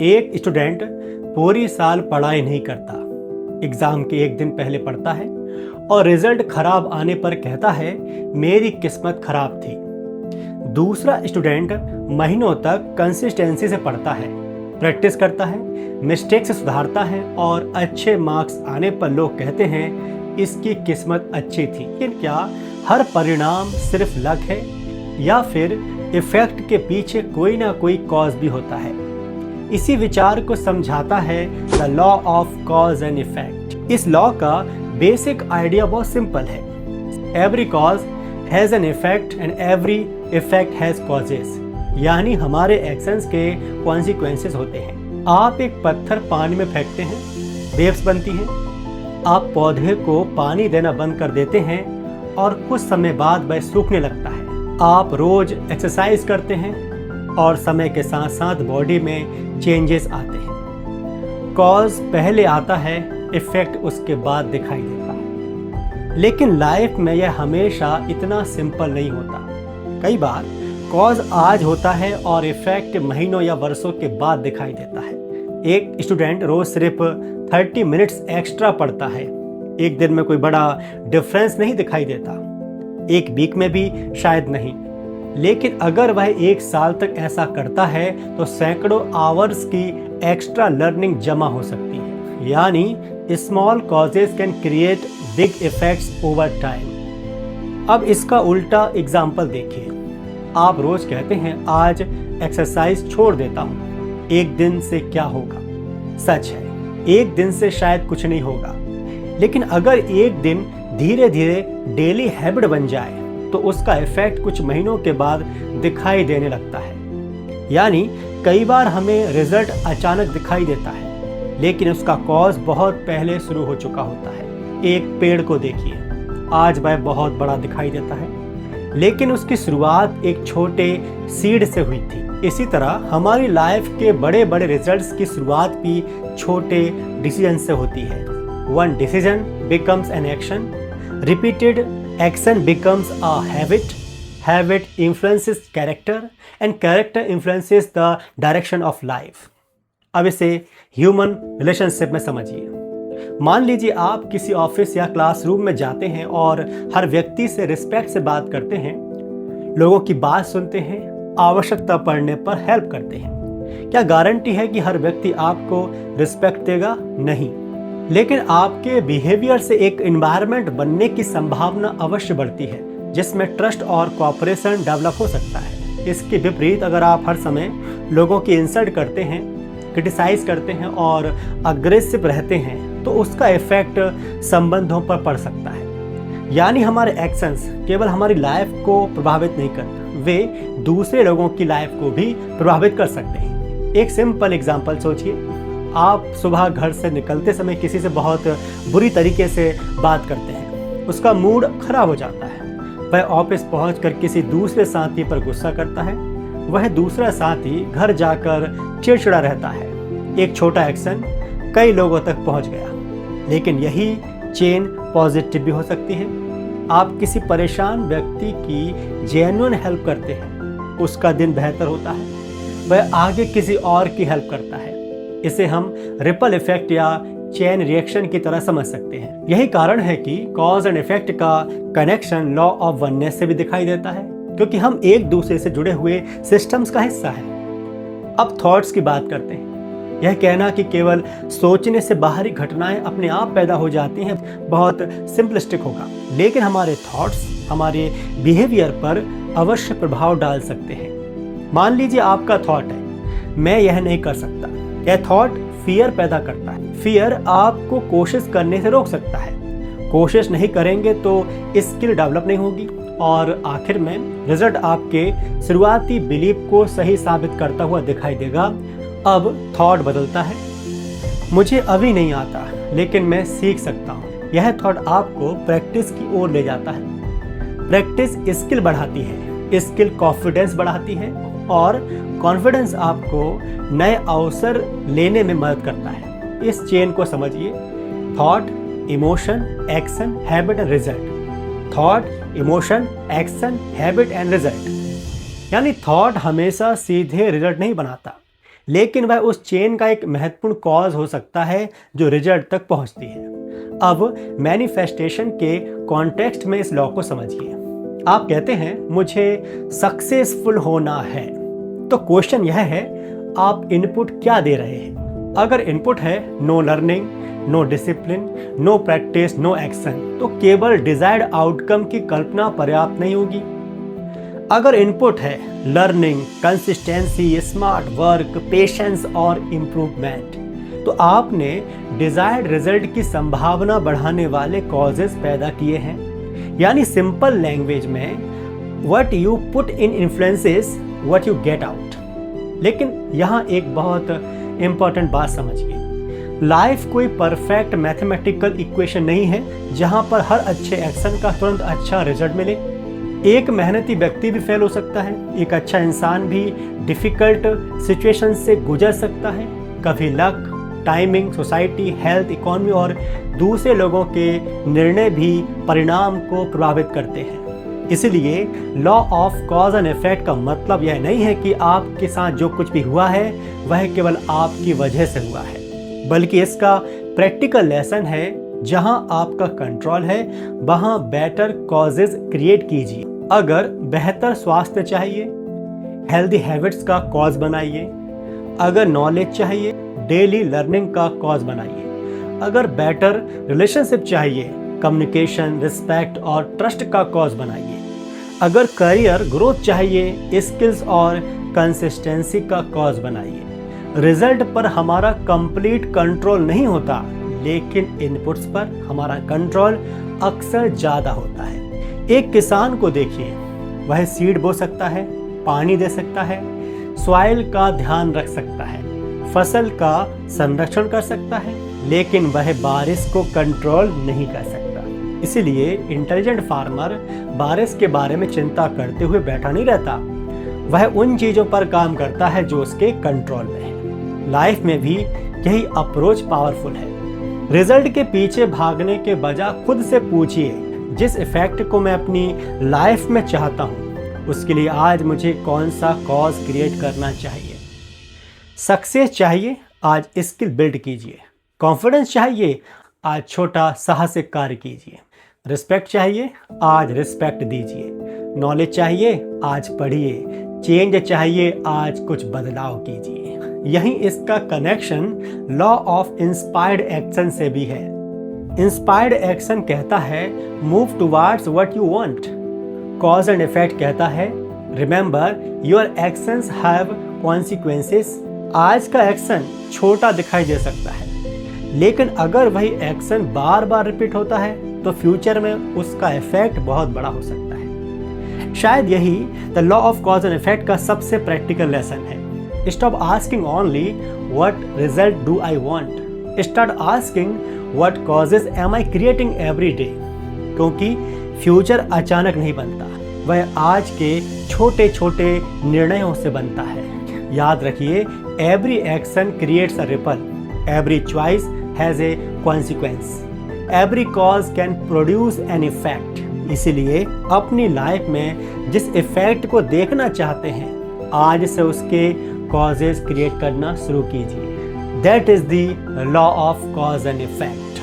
एक स्टूडेंट पूरी साल पढ़ाई नहीं करता, एग्जाम के एक दिन पहले पढ़ता है और रिजल्ट खराब आने पर कहता है मेरी किस्मत खराब थी। दूसरा स्टूडेंट महीनों तक कंसिस्टेंसी से पढ़ता है, प्रैक्टिस करता है, मिस्टेक से सुधारता है और अच्छे मार्क्स आने पर लोग कहते हैं इसकी किस्मत अच्छी थी। लेकिन क्या हर परिणाम सिर्फ लक है या फिर इफेक्ट के पीछे कोई ना कोई कॉज भी होता है? इसी विचार को समझाता है the law of cause and effect. इस लॉ का बेसिक आइडिया बहुत सिंपल है। Every cause has an effect and every effect has causes, यानी हमारे एक्शंस के कॉन्सिक्वेंसेस होते हैं। आप एक पत्थर पानी में फेंकते हैं, वेव्स बनती हैं। आप पौधे को पानी देना बंद कर देते हैं और कुछ समय बाद वह सूखने लगता है। आप रोज एक्सरसाइज करते हैं और समय के साथ साथ बॉडी में चेंजेस आते हैं। कॉज पहले आता है, इफेक्ट उसके बाद दिखाई देता है। लेकिन लाइफ में यह हमेशा इतना सिंपल नहीं होता। कई बार कॉज आज होता है और इफेक्ट महीनों या वर्षों के बाद दिखाई देता है। एक स्टूडेंट रोज सिर्फ 30 मिनट्स एक्स्ट्रा पढ़ता है, एक दिन में कोई बड़ा डिफरेंस नहीं दिखाई देता, एक वीक में भी शायद नहीं। लेकिन अगर वह एक साल तक ऐसा करता है तो सैकड़ों आवर्स की एक्स्ट्रा लर्निंग जमा हो सकती है। यानी small causes can create big effects over time. अब इसका उल्टा एग्जाम्पल देखिए। आप रोज कहते हैं आज एक्सरसाइज छोड़ देता हूँ, एक दिन से क्या होगा? सच है, एक दिन से शायद कुछ नहीं होगा, लेकिन अगर एक दिन धीरे धीरे डेली हैबिट बन जाए तो उसका इफेक्ट कुछ महीनों के बाद दिखाई देने लगता है। यानी कई बार हमें रिजल्ट अचानक दिखाई देता है, लेकिन उसका कॉज बहुत पहले शुरू हो चुका होता है। एक पेड़ को देखिए, आज वह बहुत बड़ा दिखाई देता है, लेकिन उसकी शुरुआत एक छोटे सीड से हुई थी। इसी तरह हमारी लाइफ के बड़े बड़े रिजल्ट्स की शुरुआत भी छोटे डिसीजन से होती है। One decision becomes an action, repeated action becomes a habit, habit influences character and character influences the direction of life। अब इसे ह्यूमन रिलेशनशिप में समझिए। मान लीजिए आप किसी ऑफिस या क्लासरूम में जाते हैं और हर व्यक्ति से रिस्पेक्ट से बात करते हैं, लोगों की बात सुनते हैं, आवश्यकता पड़ने पर हेल्प करते हैं। क्या गारंटी है कि हर व्यक्ति आपको रिस्पेक्ट देगा? नहीं, लेकिन आपके बिहेवियर से एक एनवायरनमेंट बनने की संभावना अवश्य बढ़ती है जिसमें ट्रस्ट और कोऑपरेशन डेवलप हो सकता है। इसके विपरीत अगर आप हर समय लोगों की इंसल्ट करते हैं, क्रिटिसाइज करते हैं और अग्रेसिव रहते हैं तो उसका इफेक्ट संबंधों पर पड़ सकता है। यानी हमारे एक्शंस केवल हमारी लाइफ को प्रभावित नहीं करते, वे दूसरे लोगों की लाइफ को भी प्रभावित कर सकते हैं। एक सिंपल एग्जांपल सोचिए। आप सुबह घर से निकलते समय किसी से बहुत बुरी तरीके से बात करते हैं, उसका मूड खराब हो जाता है। वह ऑफिस पहुंचकर किसी दूसरे साथी पर गुस्सा करता है, वह दूसरा साथी घर जाकर चिड़चिड़ा रहता है। एक छोटा एक्शन कई लोगों तक पहुंच गया, लेकिन यही चेन पॉजिटिव भी हो सकती है। आप किसी परेशान व्यक्ति की जेन्युइन हेल्प करते हैं, उसका दिन बेहतर होता है, वह आगे किसी और की हेल्प करता है। इसे हम रिपल इफेक्ट या चेन रिएक्शन की तरह समझ सकते हैं। यही कारण है कि कॉज एंड इफेक्ट का कनेक्शन लॉ ऑफ वननेस से भी दिखाई देता है, क्योंकि हम एक दूसरे से जुड़े हुए सिस्टम्स का हिस्सा हैं। अब थॉट्स की बात करते हैं। यह कहना कि केवल सोचने से बाहरी घटनाएं अपने आप पैदा हो जाती हैं बहुत सिंपलिस्टिक होगा, लेकिन हमारे थॉट्स हमारे बिहेवियर पर अवश्य प्रभाव डाल सकते हैं। मान लीजिए आपका थॉट है मैं यह नहीं कर सकता। यह थॉट फियर पैदा करता है। फियर आपको कोशिश करने से रोक सकता है। कोशिश नहीं करेंगे तो स्किल डेवलप नहीं होगी और आखिर में रिजल्ट आपके शुरुआती बिलीफ को सही साबित करता हुआ दिखाई देगा। अब थॉट बदलता है, मुझे अभी नहीं आता लेकिन मैं सीख सकता हूँ। यह थॉट आपको प्रैक्टिस की ओर ले जाता है। प्रैक्टिस स्किल बढ़ाती है, स्किल कॉन्फिडेंस बढ़ाती है और कॉन्फिडेंस आपको नए अवसर लेने में मदद करता है। इस चेन को समझिए। Thought, emotion, action, habit and result. Thought, emotion, action, habit and result. यानी थॉट हमेशा सीधे रिजल्ट नहीं बनाता, लेकिन वह उस चेन का एक महत्वपूर्ण कॉज हो सकता है जो रिजल्ट तक पहुंचती है। अब मैनिफेस्टेशन के कॉन्टेक्स्ट में इस लॉ को समझिए। आप कहते हैं मुझे सक्सेसफुल होना है, तो क्वेश्चन यह है आप इनपुट क्या दे रहे हैं। अगर इनपुट है no learning, no discipline, no practice, no action, तो केवल डिजायर्ड आउटकम की कल्पना पर्याप्त नहीं होगी। अगर इनपुट है learning, consistency, smart work, patience और इम्प्रूवमेंट, तो आपने डिजायर्ड रिजल्ट की संभावना बढ़ाने वाले कॉजेस पैदा किए हैं। यानी सिंपल लैंग्वेज में what you put in influences what you get out. लेकिन यहाँ एक बहुत इंपॉर्टेंट बात समझिए, लाइफ कोई परफेक्ट मैथमेटिकल इक्वेशन नहीं है जहाँ पर हर अच्छे एक्शन का तुरंत अच्छा रिजल्ट मिले। एक मेहनती व्यक्ति भी फेल हो सकता है, एक अच्छा इंसान भी डिफिकल्ट सिचुएशन से गुजर सकता है। कभी luck, timing, society, health, economy और दूसरे लोगों के निर्णय भी परिणाम को प्रभावित करते हैं। इसलिए law of cause and effect का मतलब यह नहीं है कि आपके साथ जो कुछ भी हुआ है वह केवल आपकी वजह से हुआ है, बल्कि इसका प्रैक्टिकल लेसन है जहां आपका कंट्रोल है वहां बेटर कॉजेज क्रिएट कीजिए। अगर बेहतर स्वास्थ्य चाहिए, हेल्दी हैबिट्स का कॉज बनाइए। अगर नॉलेज चाहिए, डेली लर्निंग का कॉज बनाइए। अगर बेटर रिलेशनशिप चाहिए, कम्युनिकेशन, रिस्पेक्ट और ट्रस्ट का कॉज बनाइए। अगर करियर ग्रोथ चाहिए, स्किल्स और कंसिस्टेंसी का कॉज बनाइए। रिजल्ट पर हमारा कंप्लीट कंट्रोल नहीं होता, लेकिन इनपुट्स पर हमारा कंट्रोल अक्सर ज़्यादा होता है। एक किसान को देखिए, वह सीड बो सकता है, पानी दे सकता है, सॉइल का ध्यान रख सकता है, फसल का संरक्षण कर सकता है, लेकिन वह बारिश को कंट्रोल नहीं कर सकता। इसीलिए इंटेलिजेंट फार्मर बारिश के बारे में चिंता करते हुए बैठा नहीं रहता, वह उन चीज़ों पर काम करता है जो उसके कंट्रोल में है। लाइफ में भी यही अप्रोच पावरफुल है। रिजल्ट के पीछे भागने के बजाय खुद से पूछिए, जिस इफेक्ट को मैं अपनी लाइफ में चाहता हूँ उसके लिए आज मुझे कौन सा कॉज क्रिएट करना चाहिए। सक्सेस चाहिए, आज स्किल बिल्ड कीजिए। कॉन्फिडेंस चाहिए, आज छोटा साहसिक कार्य कीजिए। रिस्पेक्ट चाहिए, आज रिस्पेक्ट दीजिए। नॉलेज चाहिए, आज पढ़िए। चेंज चाहिए, आज कुछ बदलाव कीजिए। यही इसका connection law of inspired action से भी है। इंस्पायर्ड एक्शन कहता है move towards what you want. Cause and effect कहता है remember your actions have consequences. आज का एक्शन छोटा दिखाई दे सकता है, लेकिन अगर वही एक्शन बार बार रिपीट होता है तो फ्यूचर में उसका इफेक्ट बहुत बड़ा हो सकता है। शायद यही the law of cause and effect का सबसे प्रैक्टिकल लेसन है। Stop asking only what result do I want, start asking what causes am I creating every day. क्योंकि फ्यूचर अचानक नहीं बनता, वह आज के छोटे छोटे निर्णयों से बनता है। याद रखिए, every action creates a ripple, every choice has a consequence, every cause can produce an effect. इसीलिए अपनी लाइफ में जिस इफेक्ट को देखना चाहते हैं, आज से उसके कॉजेज क्रिएट करना शुरू कीजिए। That is the law of cause and effect.